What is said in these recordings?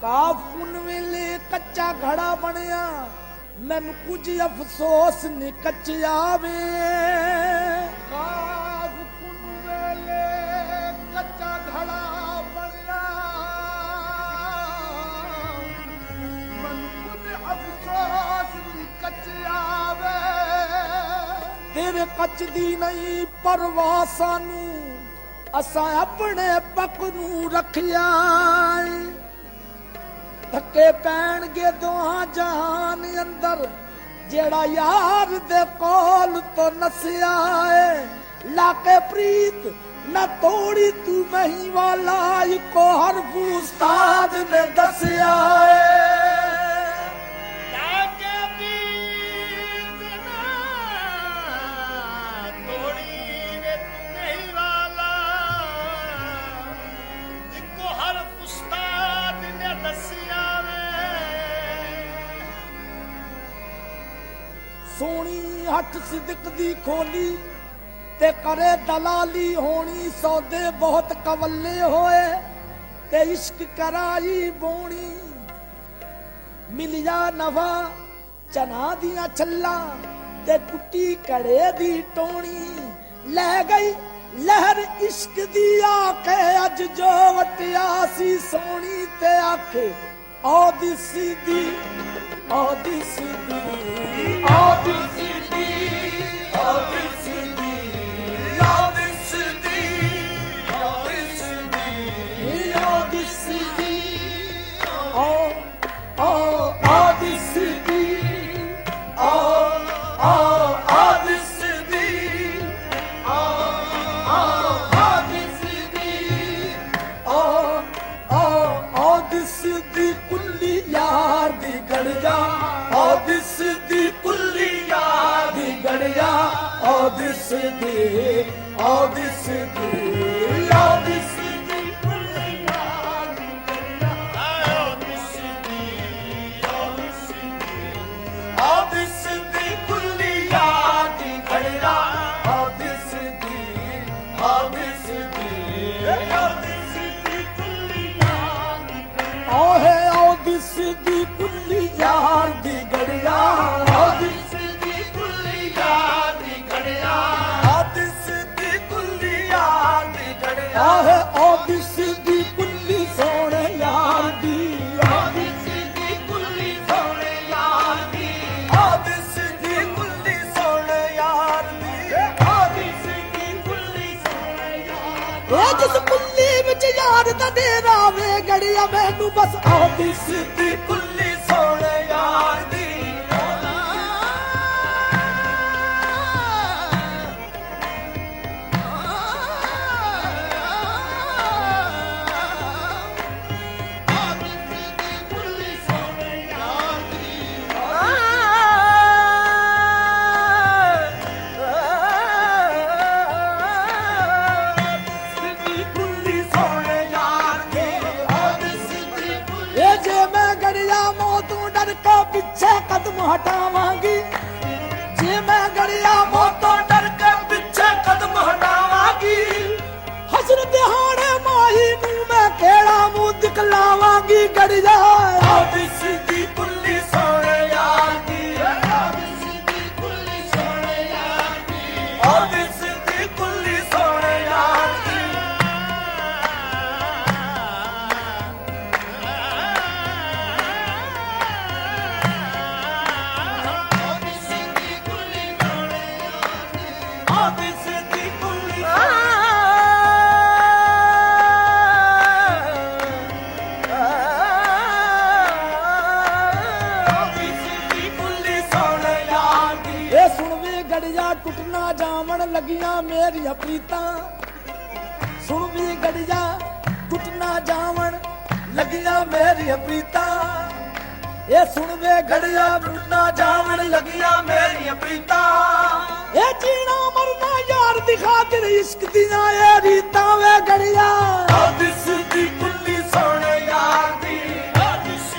ਕਾਫੂਨ ਵੇਲੇ ਕੱਚਾ ਘੜਾ ਬਣਿਆ, ਮੈਨੂੰ ਕੁਝ ਅਫਸੋਸ ਨੀ ਕੱਚਿਆ ਵੇ। ਕਾਫੂਨ ਵੇਲੇ ਕੱਚਾ ਘੜਾ ਬਣਿਆ, ਮੈਨੂੰ ਕੁਝ ਅਫਸੋਸ ਨੀ ਕੱਚਿਆ ਵੇ। ਤੇਰੇ ਕੱਚ ਦੀ ਨਹੀਂ ਪਰਵਾਹ ਸਾਨੂੰ, ਅਸਾਂ ਆਪਣੇ ਪੱਕ ਨੂੰ ਰੱਖਿਆ। ਧੱਕੇ ਪੈਣਗੇ ਦੋਹਾਂ ਜਹਾਨ ਅੰਦਰ, ਜਿਹੜਾ ਯਾਰ ਦੇ ਕੋਲ ਤੋਂ ਨਸਿਆ ਏ। ਲਾਕੇ ਪ੍ਰੀਤ ਨਾ ਤੋੜੀ ਤੂੰ ਮਹੀਂ ਵਾਲਾ, ਇੱਕੋ ਹਰਫ ਉਸਤਾਦ ਨੇ ਦੱਸਿਆ ਏ। ਸੋਹਣੀ ਹੱਥ ਸਿਦਕ ਦੀ ਖੋਲੀ ਤੇ ਕਰੇ ਦਲਾਲੀ ਹੋਣੀ, ਸੌਦੇ ਬਹੁਤ ਕਵੱਲੇ ਹੋਏ ਤੇ ਇਸ਼ਕ ਕਰਾਈ ਬੋਣੀ। ਮਿਲਿਆ ਨਵਾ ਚਨਾ ਦੀਆਂ ਛੱਲਾਂ ਤੇ ਕੁੱਟੀ ਕੜੇ ਦੀ ਟੋਣੀ। ਲੈ ਗਈ ਲਹਿਰ ਇਸ਼ਕ ਦੀ ਆਕੇ, ਅੱਜ ਜੋ ਵਟਿਆ ਸੀ ਸੋਹਣੀ ਤੇ ਆਖੇ ਔ ਦਿਸਦੀ ਔ ਦਿਸਦੀ ਔ ਦਿਸਦੀ ਔ ਦਿਸਦੀ ਔ ਦਿਸਦੀ ਔ ਦਿਸਦੀ ਔ ਦਿਸਦੀ ਔ ਔ ਔ ਦਿਸਦੀ ਔ ਔ ਔ ਦਿਸਦੀ ਔ ਔ ਔ ਦਿਸਦੀ ਔ ਔ ਔ ਦਿਸਦੀ ਕੁੱਲੀ ਯਾਰ ਦੀ ਗੜਜਾ, ਔ ਦਿਸਦੀ ਕੁੱਲੀ ਯਾਰ ਦੀ ਗੜਜਾ। ਔ ਦਿਸਦੀ ਔ ਦਿਸਦੀ ਔ ਦਿਸਦੀ ਕੁੱਲੀ ਯਾਰ ਦੀ ਗੜਜਾ। ਔ ਦਿਸਦੀ ਔ ਦਿਸਦੀ ਔ ਦਿਸਦੀ ਕੁੱਲੀ ਯਾਰ ਦੀ ਗੜਜਾ। ਔ ਦਿਸਦੀ ਔ ਦਿਸਦੀ ਔ ਦਿਸਦੀ ਕੁੱਲੀ ਯਾਰ ਦੀ ਗੜਜਾ। ਔ ਹੈ ਔ ਦਿਸਦੀ ਕੁੱਲੀ ਯਾਰ ਦੀ ਗੜਿਆ, ਔ ਦਿਸਦੀ ਕੁੱਲੀ ਯਾਰ ਦੀ ਗੜਿਆ। ਔ ਦਿਸਦੀ ਕੁੱਲੀ ਯਾਰ ਦੀ ਗੜਿਆ ਹੈ, ਔ ਦਿਸਦੀ ਕੁੱਲੀ ਸੋਹਣੇ ਯਾਰ ਦੀ। ਔ ਦਿਸਦੀ ਕੁੱਲੀ ਸੋਹਣੇ ਯਾਰ ਦੀ, ਔ ਦਿਸਦੀ ਕੁੱਲੀ ਸੋਹਣੇ ਯਾਰ ਦੀ। ਔ ਦਿਸਦੀ ਕੁੱਲੀ ਸੋਹਣੇ ਯਾਰ ਦੀ। ਏ ਜਿਸ ਕੁੱਲੀ ਵਿੱਚ ਯਾਰ ਦਾ ਡੇਰਾ ਵੇ ਗੜਿਆ, ਮੈਨੂੰ ਬਸ ਔ ਦਿਸਦੀ ਕੁੱਲੀ ਸੋਹਣੇ ਯਾਰ ਦੀ। ਪਿੱਛੇ ਕਦਮ ਹਟਾਵਾਂਗੀ, ਜੇ ਮੈਂ ਗੜਿਆ ਮੌਤੋਂ ਡਰ ਕੇ ਪਿੱਛੇ ਕਦਮ ਹਟਾਵਾਂਗੀ। ਹਸਰ ਦਿਹਾੜੇ ਮਾਹੀ ਨੂੰ ਮੈਂ ਕਿਹੜਾ ਮੂੰਹ ਦਿਖਲਾਵਾਂਗੀ ਗੜਿਆ। ਔ ਦਿਸਦੀ ਕੁੱਲੀ ਸੋਹਣੇ ਯਾਰ ਦੀ, ਔ ਦਿਸਦੀ ਕੁੱਲੀ ਸੋਹਣੇ ਯਾਰ ਦੀ, ਔ ਦਿਸਦੀ ਕੁੱਲੀ ਸੋਹਣੇ ਯਾਰ ਦੀ। ਟੁੱਟਣਾ ਜਾਵਣ ਲੱਗੀਆਂ ਮੇਰੀਆਂ ਪ੍ਰੀਤਾਂ, ਸੁਣ ਵੀ ਗੜੀਆਂ ਟੁੱਟਣਾ ਜਾਵਣ ਲੱਗੀਆਂ ਮੇਰੀਆਂ ਪ੍ਰੀਤਾਂ। ਇਹ ਸੁਣ ਵੇ ਗੜੀਆਂ ਟੁੱਟਣਾ ਜਾਵਣ ਲੱਗੀਆਂ ਮੇਰੀਆਂ ਪ੍ਰੀਤਾਂ। ਇਹ ਜੀਣਾ ਮਰਨਾ ਯਾਰ ਦੀ ਖਾਤਰ ਇਸ਼ਕ ਦੀਆਂ ਇਹ ਰੀਤਾਂ ਵੇ ਗੜੀਆਂ। ਔ ਦਿਸਦੀ ਕੁੱਲੀ ਸੋਹਣੇ ਯਾਰ ਦੀ, ਔ ਦਿਸਦੀ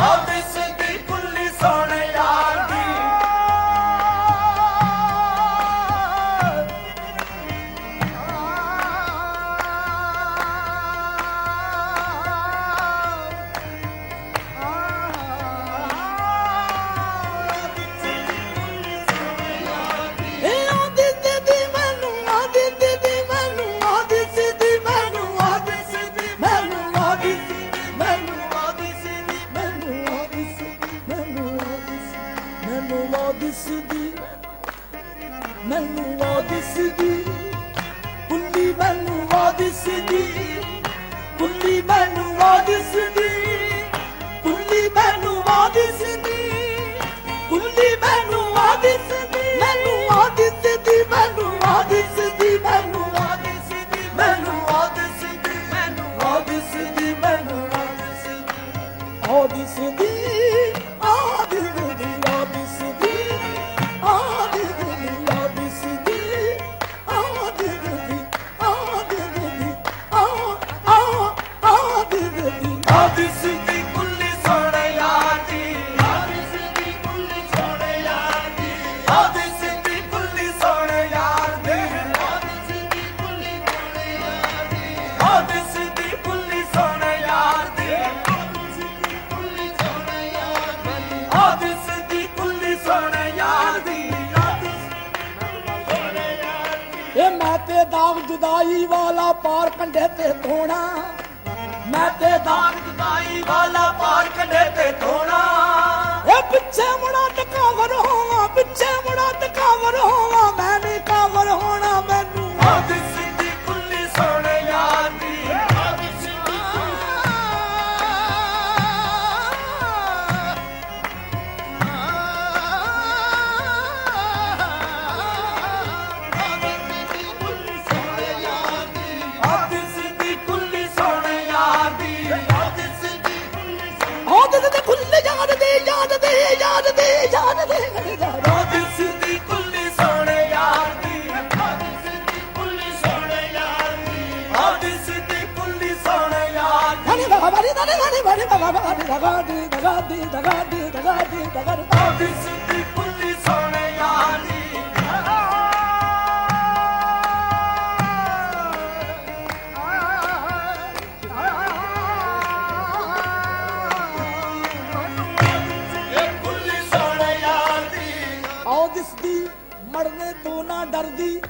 ਔ ਦਿਸਦੀ ਕੁੱਲੀ ਸੋਹਣੇ ਯਾਰ ਮੈਨੂੰ ਉਹ ਦਿਸਦੀ ਕੁੱਲੀ ਮੈਨੂੰ ਉਹ ਦਿਸਦੀ ਕੁੱਲੀ ਮੈਨੂੰ ਉਹ ਦਿਸਦੀ ਕੁੱਲੀ ਮੈਨੂੰ ਉਹ ਦਿਸਦੀ ਕੁੱਲੀ ਮੈਨੂੰ ਉਹ ਦਿਸਦੀ ਮੈਨੂੰ ਉਹ ਦਿਸਦੀ ਮੈਨੂੰ ਉਹ ਦਿਸਦੀ ਮੈਨੂੰ ਉਹ ਦਿਸਦੀ ਮੈਨੂੰ ਉਹ ਦਿਸਦੀ ਮੈਨੂੰ ਉਹ ਦਿਸਦੀ ਮੈਨੂੰ ਉਹ ਦਿਸਦੀ ਉਹ ਦਿਸਦੀ ਉਹ ਦਿਸਦੀ ਉਹ ਦਿਸਦੀ ਉਹ ਦਿਸਦੀ ਉਹ ਦਿਸਦੀ ਉਹ ਦਿਸਦੀ ਉਹ ਦਿਸਦੀ ਉਹ ਦਿਸਦੀ ਕੁੱਲੀ ਸੋਹਣੇ ਯਾਰ ਦੀ ਉਹ ਦਿਸਦੀ ਕੁੱਲੀ ਸੋਹਣੇ ਯਾਰ ਦੀ ਉਹ ਦਿਸਦੀ ਕੁੱਲੀ ਸੋਹਣੇ ਯਾਰ ਦੀ ਉਹ ਦਿਸਦੀ ਕੁੱਲੀ ਸੋਹਣੇ ਯਾਰ ਦੀ ਉਹ ਦਿਸਦੀ ਕੁੱਲੀ ਸੋਹਣੇ ਯਾਰ ਦੀ ਇਹ ਮੈਂ ਤੇ ਦਾਗ ਜੁਦਾਈ ਵਾਲਾ ਪਾਰ ਕੰਢੇ ਤੇ ਧੋਣਾ ਮੈਂ ਤੇ ਦਾਗ ਜੁਦਾਈ ਵਾਲਾ ਪਾਰ ਕੰਢੇ ਤੇ ਧੋਣਾ ਇਹ ਪਿੱਛੇ ਮੁੜਾ ਟਕਾਵਰ ਹੋਵਾਂ ਪਿੱਛੇ ਮੁੜਾ ਟਕਾਵਰ ਹੋਵਾਂ ਮੈਂ ਨਹੀਂ ਕਾਵਰ ਹੋਣਾ ਮੈਨੂੰ ਉਹ ਦਿਸਦੀ ਕੁੱਲੀ ਸੋਹਣੇ ਯਾਰ ਦੀ ਉਹ ਦਿਸਦੀ ਕੁੱਲੀ ਸੋਹਣੇ ਯਾਰ ਦੀ ਉਹ ਦਿਸਦੀ ਕੁੱਲੀ ਯਾਦ ਦੇ ਯਾਦ ਦੇ ਯਾਦ ਦੇ ਯਾਦ ਦੇ ਉਹ ਦਿਸਦੀ ਕੁੱਲੀ ਸੋਹਣੇ ਯਾਰ ਦੀ ਉਹ ਦਿਸਦੀ ਕੁੱਲੀ ਸੋਹਣੇ ਯਾਰ ਦੀ ਉਹ ਦਿਸਦੀ ਕੁੱਲੀ ਸੋਹਣੇ ਯਾਰ ਦੀ ਹਣੀ ਬਾਬਾ ਬਾਰੀ ਦਾਨੇ ਦਾਨੇ ਬਾਰੀ ਬਾਬਾ ਬਾਰੀ ਦਗਾ ਦੀ ਦਗਾ ਦੀ ਦਗਾ ਦੀ ਦਗਾ ਦੀ ਦਗਾ ਉਹ ਦਿਸਦੀ ਕੁੱਲੀ ਸੋਹਣੇ ਯਾਰ ਦੀ ਦਿਸਦੀ ਮਰਨੇ ਤੋਂ ਨਾ ਡਰਦੀ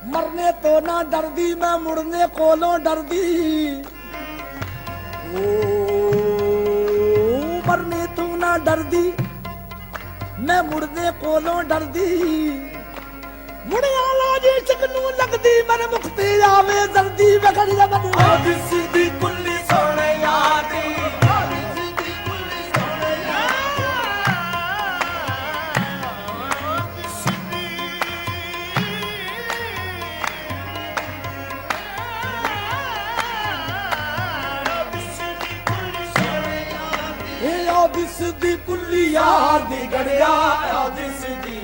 ਮਰਨੇ ਤੋਂ ਨਾ ਡਰਦੀ ਮੈਂ ਮੁੜਨੇ ਕੋਲੋਂ ਡਰਦੀ ਓ ਮਰਨੇ ਤੋਂ ਨਾ ਡਰਦੀ ਮੈਂ ਮੁੜਨੇ ਕੋਲੋਂ ਡਰਦੀ ਮੁੜਿਆ ਲਾਜ ਇਸ਼ਕ ਨੂੰ ਲੱਗਦੀ ਮਨ ਮੁਕਤੀ ਆਵੇ ਜਲਦੀ ਵਗੜੀ ਦਾ ਮੈਨੂੰ ਉਹ ਦਿਸਦੀ ਕੁੱਲੀ ਸੋਹਣੇ ਯਾਰ ਦੀ ਦਿਸਦੀ ਕੁੱਲੀ ਯਾਰ ਦੀ ਗੜਿਆ ਆ ਦਿਸਦੀ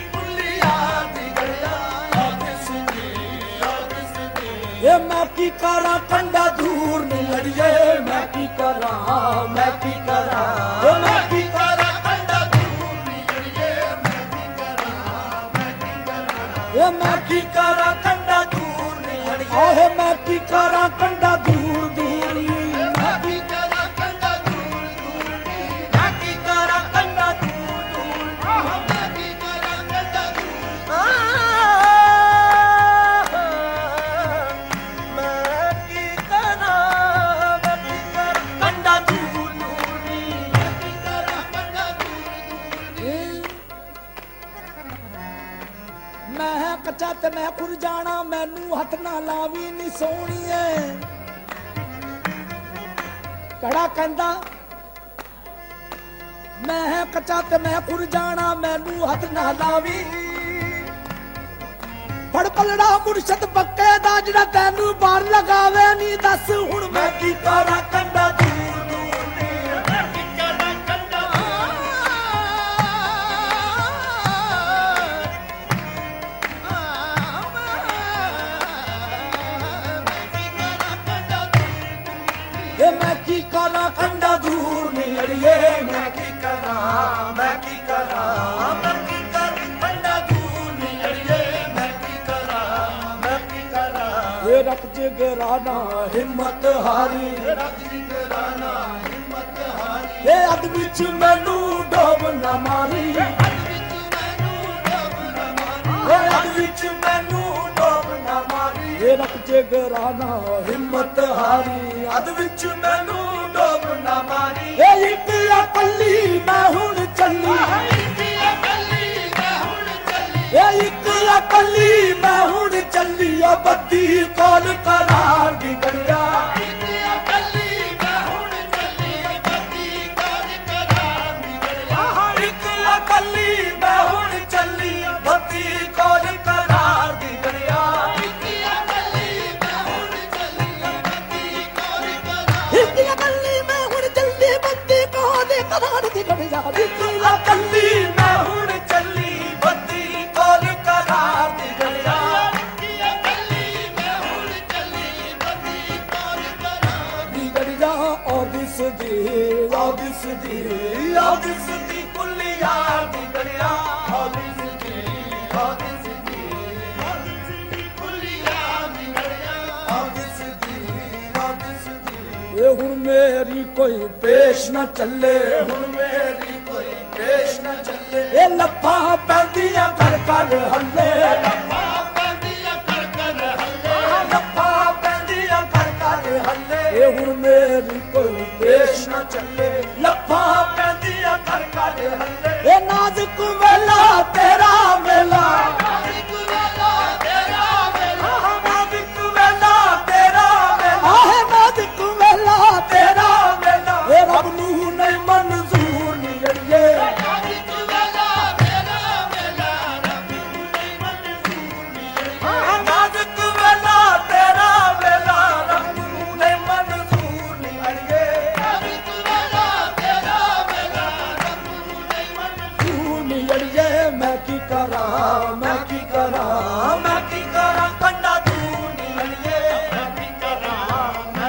ਕੁੱਲੀ ਯਾਰ ਦੀ ਗੜਿਆ ਆ ਦਿਸਦੀ ਇਹ ਮੈਂ ਕੀ ਕਰਾਂ ਕੰਡਾ ਦੂਰ ਨਹੀਂ ਲੜੀਏ ਮੈਂ ਕੀ ਕਰਾਂ ਮੈਂ ਕੀ ਕਰਾਂ ਇਹ ਮੈਂ ਕੀ ਕਰਾਂ ਕੰਡਾ ਦੂਰ ਨਹੀਂ ਲੜੀਏ ਮੈਂ ਕੀ ਕਰਾਂ ਇਹ ਮੈਂ ਕੀ ਕਰਾਂ ਕੰਡਾ ਦੂਰ ਨਹੀਂ ਲੜੀਏ ਓਏ ਮੈਂ ਕੀ ਕਰਾਂ ਕੰਡਾ ਦੂਰ ਦੂਰ ਮੈਂ ਕੱਚਾ ਤੇ ਮੈਂ ਖੁਰ ਜਾਣਾ ਮੈਨੂੰ ਹੱਥ ਨਾ ਲਾਵੀ ਨੀ ਸੋਹਣੀਏ ਕੜਾ ਕਹਿੰਦਾ ਮੈਂ ਕੱਚਾ ਤੇ ਮੈਂ ਖੁਰ ਜਾਣਾ ਮੈਨੂੰ ਹੱਥ ਨਾ ਲਾਵੀ ਫੜ ਪਲੜਾ ਮੁਰਸ਼ਦ ਪੱਕੇ ਦਾ ਜਿਹੜਾ ਤੈਨੂੰ ਬਾਹਰ ਲਗਾਵੇ ਨੀ ਦੱਸ ਹੁਣ ਮੈਂ ਕੀ ਕਰਾਂ ਕੰਡਾ ਦੂਰ ਦੂਰ ਦੀ ਮੈਂ ਕੀ ਕਰਾਂ ਕੰਡਾ ਮੈਂ ਕੀ ਕਰਾਂ ਕੰਡਾ ਦੂਰ ਨਹੀਂ ਅੜੀਏ ਮੈਂ ਕੀ ਕਰਾਂ ਮੈਂ ਕੀ ਕਰਾਂ ਮੈਂ ਕੀ ਕਰਾਂ ਕੰਡਾ ਦੂਰ ਨਹੀਂ ਅੜੀਏ ਮੈਂ ਕੀ ਕਰਾਂ ਮੈਂ ਕੀ ਕਰਾਂ ਇਹ ਰੱਖ ਜਗਰਾਨਾ ਹਿੰਮਤ ਹਾਰੀ ਰੱਖ ਜਗਰਾਨਾ ਹਿੰਮਤ ਹਾਰੀ ਇਹ ਅੱਧ ਵਿੱਚ ਮੈਨੂੰ ਡੋਬ ਨਾ ਮਾਰੀ ਅੱਧ ਵਿੱਚ ਮੈਨੂੰ ਡੋਬ ਨਾ ਮਾਰੀ ਅੱਧ ਵਿੱਚ ਮੈਨੂੰ ਡੋਬ ਨਾ ਮਾਰੀ ਇਹ ਰੱਖ ਜਗਰਾਨਾ ਹਿੰਮਤ ਹਾਰੀ ਅੱਧ ਵਿੱਚ ਮੈਨੂੰ ਡੋਬ ਨਾ ਮਾਰੀ ਇਹ ਇੱਕ ਪੱਲੀ ਮੈਂ ਹੁਣ ਚੱਲੀ ਚੱਲੀ ਆ ਬੱਤੀ ਕੋਲ ਕਰਾਰ ਦੀ ਗੜਿਆ ਇੱਕ ਅਕਲੀ ਮੈਂ ਹੁਣ ਚੱਲੀ ਬੱਤੀ ਕੋਲ ਕਰਾਰ ਦੀ ਗੜਿਆ ਇੱਕ ਅਕਲੀ ਮੈਂ ਹੁਣ ਚੱਲੀ ਬੱਤੀ ਕੋਲ ਕਰਾਰ ਦੀ ਗੜਿਆ ਇੱਕ ਅਕਲੀ ਮੈਂ ਹੁਣ ਚੱਲੀ ਬੱਤੀ ਕੋਲ ਕਰਾਰ ਇੱਕ ਅਕਲੀ ਮੈਂ ਹੁਣ ਚੱਲੀ ਬੱਤੀ ਕੋਲ ਕਰਾਰ ਦੀ ਗੜਿਆ ਇੱਕ ਅਕਲੀ ਮੈਂ ਹੁਣ ਚੱਲੀ ਬੱਤੀ ਕੋਲ ਕਰਾਰ ਦੀ ਗੜਿਆ ਇੱਕ ਅਕਲੀ ਮੈਂ ਹੁਣ ਚੱਲੀ ਬੱਤੀ ਕੋਲ ਕਰਾਰ ਦੀ ਗੜਿਆ ਉਹ ਦਿਸਦੀ ਕੁੱਲੀਆ ਦੀ ਗੜਿਆ ਉਹ ਦਿਸਦੀ ਕੁਲੀਆਂ ਦੀ ਗੜਿਆ ਇਹ ਹੁਣ ਮੇਰੀ ਕੋਈ ਪੇਸ਼ ਨਾ ਚੱਲੇ ਹੁਣ ਮੇਰੀ ਕੋਈ ਪੇਸ਼ ਨਾ ਚੱਲੇ ਇਹ ਲੱਫਾ ਪੈਂਦੀਆਂ ਕਰ ਹੱਲੇ ਲੱਫਾ ਪੈਂਦੀਆਂ ਕਰ ਹੱਲੇ ਲੱਫਾ ਪੈਂਦੀਆਂ ਕਰ ਹੱਲੇ ਇਹ ਹੁਣ ਮੇਰੀ ਕੋਈ ਪੇਸ਼ ਨਾ ਚੱਲੇ ਲੱਫਾ ਪੈਂਦੀਆਂ ਕਰ ਹੱਲੇ ਇਹ ਨਾਜ਼ੁਕ ਵੇਲਾ ਤੇਰਾ ਵੇਲਾ ਇੱਕ ਵੇਲਾ ਤੇਰਾ ਵੇਲਾ ਨਾਜ਼ੁਕ ਵੇਲਾ ਤੇਰਾ ਵੇਲਾ ਹੈ ਨਾਜ਼ੁਕ ਵੇਲਾ ਤੇਰਾ ਵੇਲਾ ਇਹ ਰੱਬ ਨੂੰ ਨਹੀਂ ਮਨਜ਼ੂਰ ਨਹੀਂ ਅੜੀਏ ਇੱਕ ਵੇਲਾ ਤੇਰਾ ਵੇਲਾ ਰੱਬ ਨੂੰ ਨਹੀਂ ਮਨਜ਼ੂਰ ਨਹੀਂ ਨਾਜ਼ੁਕ ਵੇਲਾ ਤੇਰਾ ਵੇਲਾ ਰੱਬ ਨੂੰ ਨਹੀਂ ਮਨਜ਼ੂਰ ਨਹੀਂ ਅੜੀਏ ਇੱਕ ਵੇਲਾ ਤੇਰਾ ਵੇਲਾ ਰੱਬ ਨੂੰ ਨਹੀਂ ਮਨਜ਼ੂਰ ਤੂੰ ਨਹੀਂ ਅੜੀਏ ਮੈਂ ਕੀ ਕਰਾਂ ਮੈਂ ਕੀ ਕਰਾਂ ਮੈਂ ਕੀ ਕਰਾਂ ਕੰਡਾ ਤੂੰ ਨਹੀਂ ਅੜੀਏ ਮੈਂ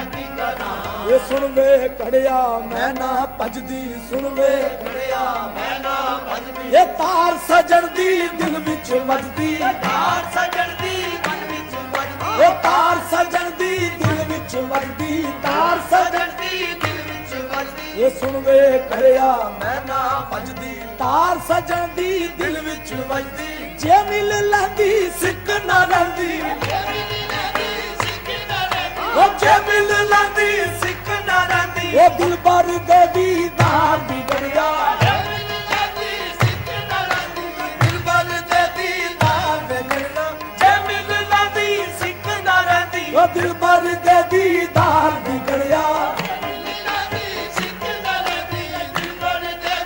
ਕੀ ਕਰਾਂ ਇਹ ਸੁਣ ਵੇ ਘੜਿਆ ਮੈਂ ਨਾ ਭਜਦੀ ਸੁਣ ਵੇ ਘੜਿਆ ਮੈਂ ਨਾ ਭਜਦੀ ਇਹ ਤਾਰ ਸਜਣ ਦੀ ਦਿਲ ਵਿੱਚ ਵੱਜਦੀ ਤਾਰ ਸਜਣ ਦੀ ਮਨ ਵਿੱਚ ਵੱਜਦੀ ਇਹ ਤਾਰ ਸਜਣ ਦੀ ਦਿਲ ਵਿੱਚ ਵੱਜਦੀ ਤਾਰ ਸਜਣ ਦੀ ਦਿਲ ਵਿੱਚ ਵੱਜਦੀ ਇਹ ਸੁਣ ਵੇ ਘੜਿਆ ਮੈਂ ਨਾ ਭਜਦੀ ਤਾਰ ਸਜਣ ਦੀ ਦਿਲ ਵਿੱਚ ਵੱਜਦੀ ਜੇ ਮਿਲ ਲੈਂਦੀ ਸਿੱਕ ਨਾ ਰਹਿੰਦੀ ਉਹ ਜੇ ਮਿਲ ਲੈਂਦੀ ਸਿੱਕ ਨਾ ਰਹਿੰਦੀ ਉਹ ਦਿਲ ਭਰ ਦੇ ਦੀਦਾਰ ਦੀ ਗੜਿਆ ਦਿਲ ਭਰ ਦੇ ਦੀਦਾਰ ਦੇ ਗੜਿਆ ਜੇ ਮਿਲ ਲੈਂਦੀ ਸਿੱਕ ਨਾ ਰਹਿੰਦੀ ਉਹ ਦਿਲ ਭਰ ਦੇ ਦੀਦਾਰ ਦੀ ਗੜਿਆ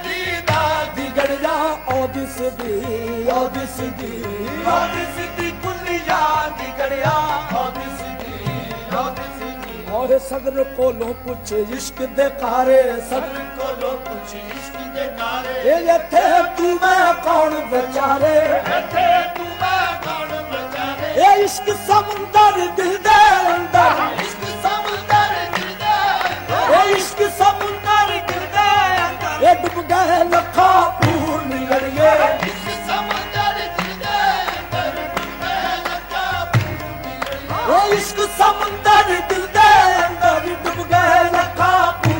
ਦੀਦਾਰ ਦੀ ਗੜਿਆ ਉਹ ਦਿਸਦੀ ਕੁੱਲੀਆ ਦੀ ਗੜਿਆ ਉਹ ਦਿਸਦੀ ਔਰ ਸਦਰ ਕੋਲੋਂ ਪੁੱਛ ਇਸ਼ਕ ਦੇ ਕਾਰੇ ਸਦਰ ਕੋਲੋਂ ਪੁੱਛ ਇਸ਼ਕ ਦੇ ਕਾਰੇ ਇਹ ਇੱਥੇ ਤੂੰ ਮੈਂ ਕੌਣ ਵਿਚਾਰੇ ਇਹ ਇਸ਼ਕ ਸਮੁੰਦਰ ਦਿਲ ਦੇ ਅੰਦਰ ਇਹ ਇਸ਼ਕ ਸਮੁੰਦਰ ਦਿਲ ਦੇ ਅੰਦਰ ਇਹ ਡੁੱਬ ਗਏ ਲੱਖਾਂ ਪੂਰ ਨਿਗੜੀਏ ਉਹ ਇਸ਼ਕ ਸਮੁੰਦਰ ਦਿਲ ਦੇ ਅੰਦਰ ਡੁੱਬ ਗਏ ਲੱਖਾਂ ਪੂਰ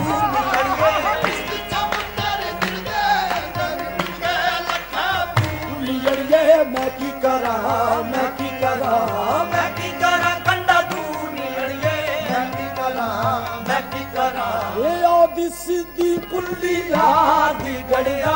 ਨਿਗੜੀਏ ਮੈਂ ਕੀ ਕਰਾਂ ਮੈਂ ਕੀ ਕਰਾਂ ਮੈਂ ਕੀ ਕਰਾਂ ਕੰਡਾ ਦੂਰ ਨਿਗੜੀਏ ਮੈਂ ਕੀ ਕਰਾਂ ਮੈਂ ਕੀ ਕਰਾਂ ਇਹ ਉਹ ਦਿਸਦੀ ਕੁੱਲੀ ਦੀ ਗੜਿਆ